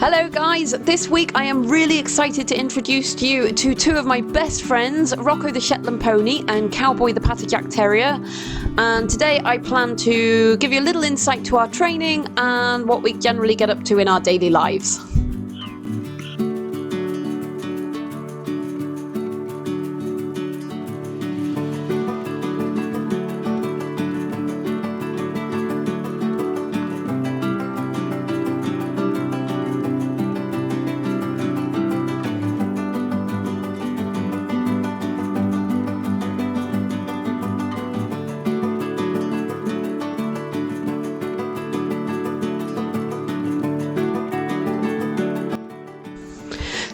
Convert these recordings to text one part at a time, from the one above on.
Hello guys, this week I am really excited to introduce you to two of my best friends, Rocco the Shetland Pony and Cowboy the Jack Terrier. And today I plan to give you a little insight to our training and what we generally get up to in our daily lives.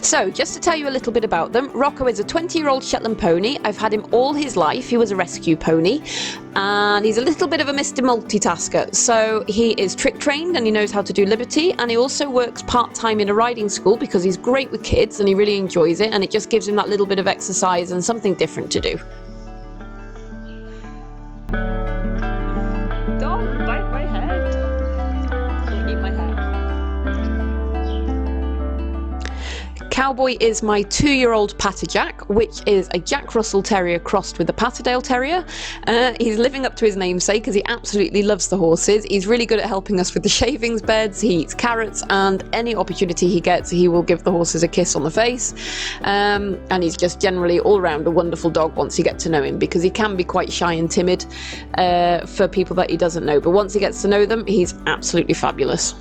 So, just to tell you a little bit about them, Rocco is a 20-year-old Shetland pony. I've had him all his life. He was a rescue pony, and he's a little bit of a Mr. Multitasker. So he is trick trained and he knows how to do liberty, and he also works part-time in a riding school because he's great with kids and he really enjoys it, and it just gives him that little bit of exercise and something different to do. Don't bite my head. Don't eat my hair. Cowboy is my 2-year-old Jack, which is a Jack Russell Terrier crossed with a Patterdale Terrier. He's living up to his namesake because he absolutely loves the horses. He's really good at helping us with the shavings beds, he eats carrots, and any opportunity he gets he will give the horses a kiss on the face. And he's just generally all round a wonderful dog once you get to know him, because he can be quite shy and timid for people that he doesn't know, but once he gets to know them he's absolutely fabulous.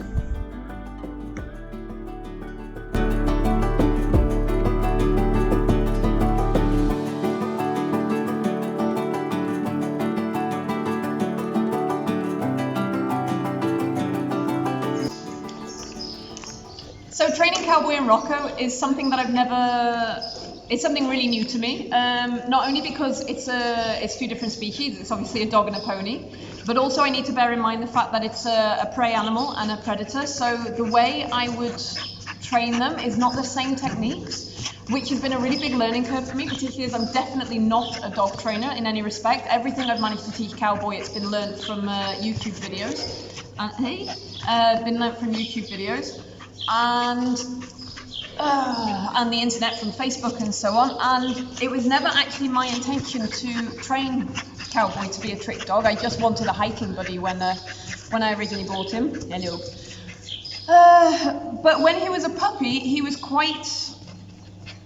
So training Cowboy and Rocko is something that it's something really new to me. Not only because it's two different species, it's obviously a dog and a pony, but also I need to bear in mind the fact that it's a prey animal and a predator. So the way I would train them is not the same techniques, which has been a really big learning curve for me, particularly as I'm definitely not a dog trainer in any respect. Everything I've managed to teach Cowboy, it's been learned from YouTube videos. Been learned from YouTube videos. And the internet, from Facebook and so on, and it was never actually my intention to train Cowboy to be a trick dog. I just wanted a hiking buddy when I originally bought him. Hello. But when he was a puppy, he was quite,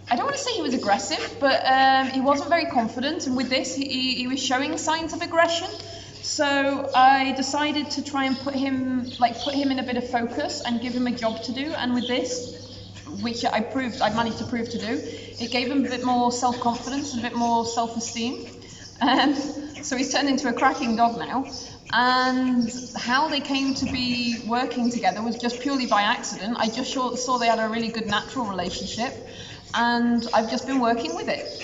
I don't want to say he was aggressive, but he wasn't very confident, and with this he was showing signs of aggression. So I decided to try and put him in a bit of focus and give him a job to do, and with this, which I managed to prove to do, it gave him a bit more self-confidence and a bit more self-esteem. So he's turned into a cracking dog now, and how they came to be working together was just purely by accident. I just saw they had a really good natural relationship, and I've just been working with it.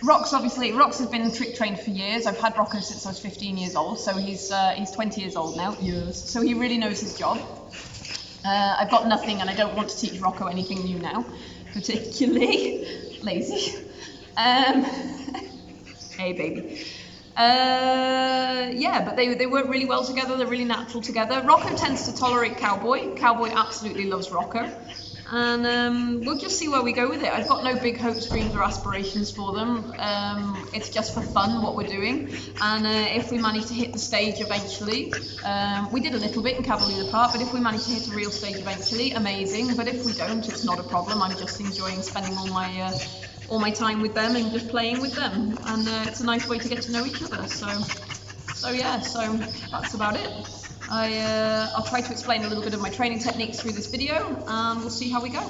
Rox has been trick trained for years. I've had Rocco since I was 15 years old, so he's 20 years old now. Yes. So he really knows his job. I've got nothing, and I don't want to teach Rocco anything new now, particularly lazy. Hey baby. Yeah, but they work really well together. They're really natural together. Rocco tends to tolerate Cowboy. Cowboy absolutely loves Rocco. And we'll just see where we go with it. I've got no big hopes, dreams or aspirations for them. It's just for fun what we're doing, and if we manage to hit the stage eventually, we did a little bit in Cavalier Park, but if we manage to hit a real stage eventually, amazing. But if we don't, it's not a problem. I'm just enjoying spending all my time with them and just playing with them, and it's a nice way to get to know each other. So that's about it. I'll try to explain a little bit of my training techniques through this video, and we'll see how we go.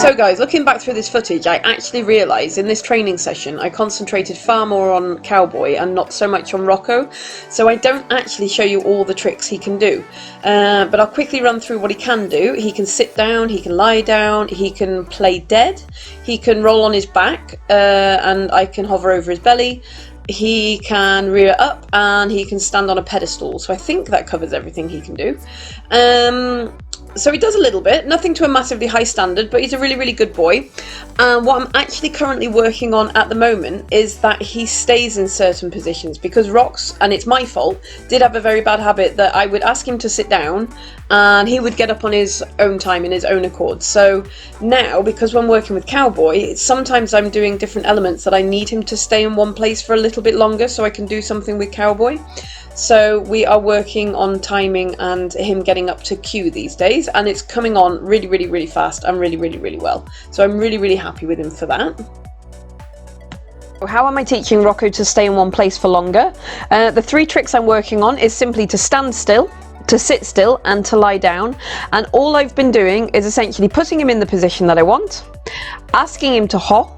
So guys, looking back through this footage, I actually realised in this training session I concentrated far more on Cowboy and not so much on Rocco, so I don't actually show you all the tricks he can do, but I'll quickly run through what he can do. He can sit down, he can lie down, he can play dead, he can roll on his back, and I can hover over his belly. He can rear up and he can stand on a pedestal, so I think that covers everything he can do. So he does a little bit, nothing to a massively high standard, but he's a really, really good boy. And what I'm actually currently working on at the moment is that he stays in certain positions, because Rox, and it's my fault, did have a very bad habit that I would ask him to sit down and he would get up on his own time in his own accord. So now, because when working with Cowboy, sometimes I'm doing different elements that I need him to stay in one place for a little bit longer so I can do something with Cowboy. So we are working on timing and him getting up to cue these days, and it's coming on really, really, really fast and really, really, really well. So I'm really, really happy with him for that. How am I teaching Rocco to stay in one place for longer? The 3 tricks I'm working on is simply to stand still, to sit still, and to lie down. And all I've been doing is essentially putting him in the position that I want, asking him to haw,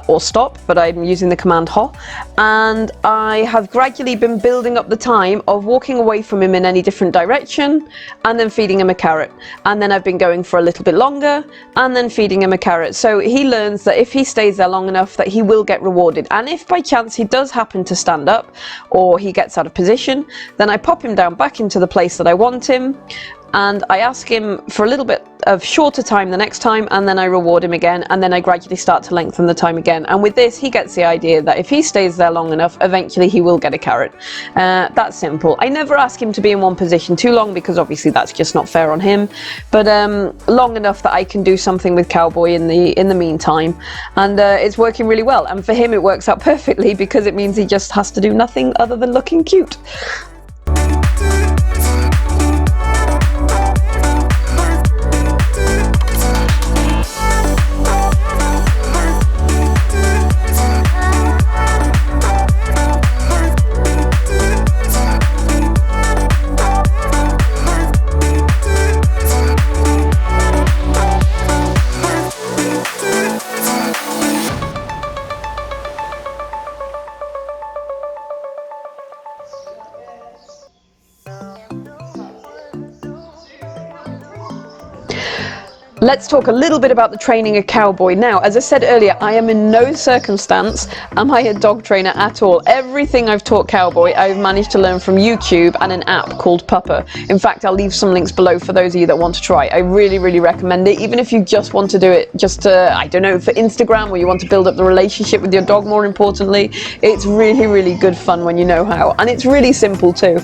or stop, but I'm using the command haw, and I have gradually been building up the time of walking away from him in any different direction and then feeding him a carrot, and then I've been going for a little bit longer and then feeding him a carrot. So he learns that if he stays there long enough that he will get rewarded, and if by chance he does happen to stand up or he gets out of position, then I pop him down back into the place that I want him, and I ask him for a little bit of shorter time the next time, and then I reward him again, and then I gradually start to lengthen the time again. And with this, he gets the idea that if he stays there long enough, eventually he will get a carrot. That's simple. I never ask him to be in one position too long, because obviously that's just not fair on him, but long enough that I can do something with Cowboy in the meantime, and it's working really well. And for him it works out perfectly, because it means he just has to do nothing other than looking cute. Let's talk a little bit about the training of Cowboy. Now, as I said earlier, I am in no circumstance am I a dog trainer at all. Everything I've taught Cowboy, I've managed to learn from YouTube and an app called PUPPR. In fact, I'll leave some links below for those of you that want to try. I really, really recommend it, even if you just want to do it just I don't know, for Instagram, or you want to build up the relationship with your dog more importantly. It's really, really good fun when you know how, and it's really simple too.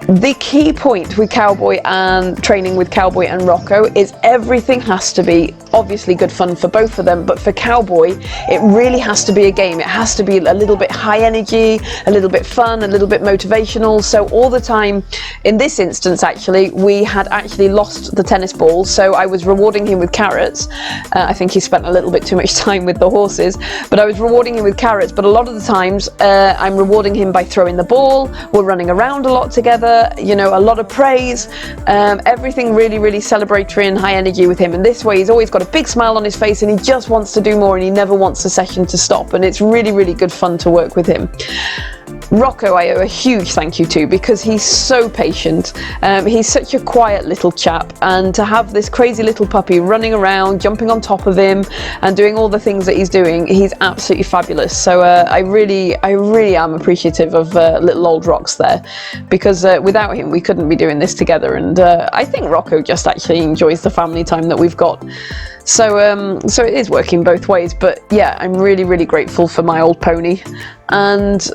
The key point with Cowboy and training with Cowboy and Rocco is everything has to be obviously good fun for both of them, but for Cowboy it really has to be a game. It has to be a little bit high energy, a little bit fun, a little bit motivational. So all the time, in this instance actually, we had actually lost the tennis ball, so I was rewarding him with carrots. I think he spent a little bit too much time with the horses, but I was rewarding him with carrots. But a lot of the times I'm rewarding him by throwing the ball. We're running around a lot together, you know, a lot of praise, everything really, really celebratory and high energy with him. And this way he's always got a big smile on his face and he just wants to do more, and he never wants the session to stop, and it's really, really good fun to work with him. Rocco I owe a huge thank you to, because he's so patient. He's such a quiet little chap, and to have this crazy little puppy running around, jumping on top of him and doing all the things that he's doing, he's absolutely fabulous. So I really am appreciative of little old Rox there, because without him we couldn't be doing this together. And I think Rocco just actually enjoys the family time that we've got. So so it is working both ways. But yeah, I'm really, really grateful for my old pony. And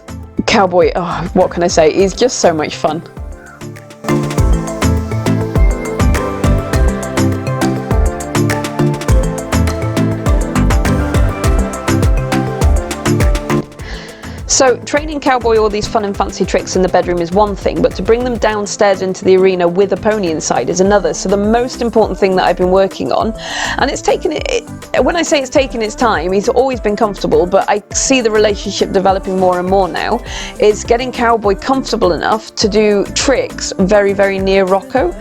Cowboy, oh, what can I say? He's just so much fun. So training Cowboy all these fun and fancy tricks in the bedroom is one thing, but to bring them downstairs into the arena with a pony inside is another. So the most important thing that I've been working on, and it's taken when I say it's taken its time, he's always been comfortable, but I see the relationship developing more and more now, is getting Cowboy comfortable enough to do tricks very, very near Rocco,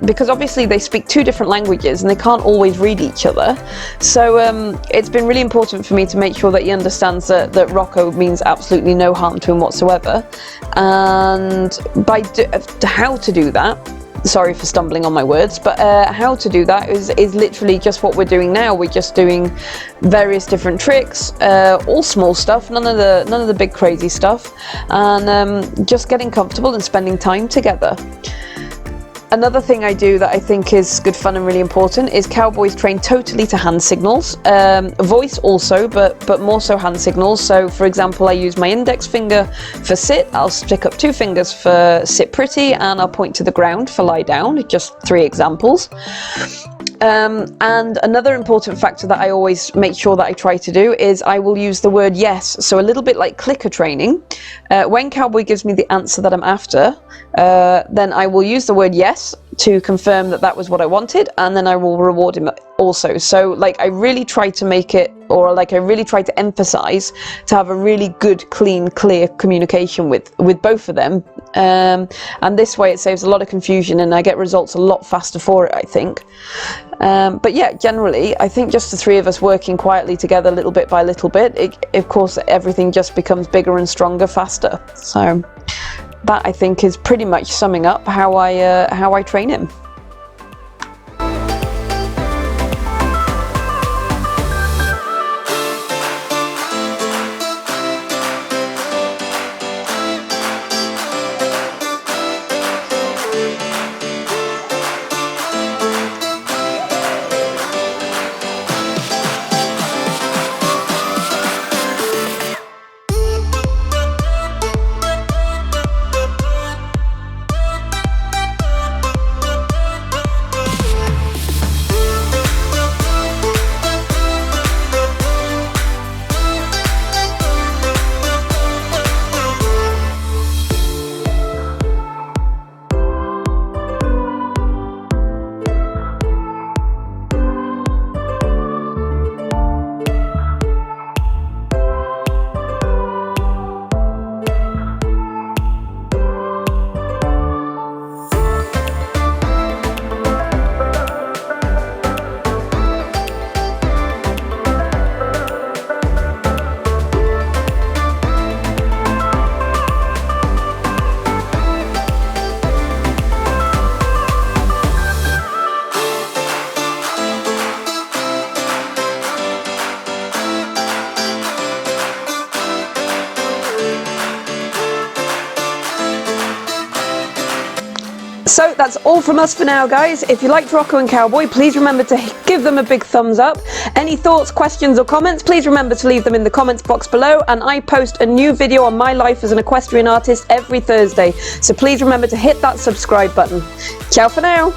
because obviously they speak two different languages and they can't always read each other. So it's been really important for me to make sure that he understands that Rocco means absolutely no harm to him whatsoever. And how to do that, sorry for stumbling on my words, but how to do that is literally just what we're doing now. We're just doing various different tricks, all small stuff, none of the big crazy stuff, and just getting comfortable and spending time together. Another thing I do that I think is good fun and really important is Cowboy's trained totally to hand signals, voice also, but more so hand signals. So for example, I use my index finger for sit, I'll stick up two fingers for sit pretty, and I'll point to the ground for lie down, just 3 examples. And another important factor that I always make sure that I try to do is I will use the word yes, so a little bit like clicker training. When Cowboy gives me the answer that I'm after, then I will use the word yes to confirm that that was what I wanted, and then I will reward him also. So like I really try to make it, or like I really try to emphasize to have a really good, clean, clear communication with both of them, and this way it saves a lot of confusion and I get results a lot faster for it, I think. But yeah, generally I think just the 3 of us working quietly together little bit by little bit, of course everything just becomes bigger and stronger faster. So that I think is pretty much summing up how I train him. So that's all from us for now, guys. If you liked Rocco and Cowboy, please remember to give them a big thumbs up. Any thoughts, questions or comments, please remember to leave them in the comments box below, and I post a new video on my life as an equestrian artist every Thursday, so please remember to hit that subscribe button. Ciao for now.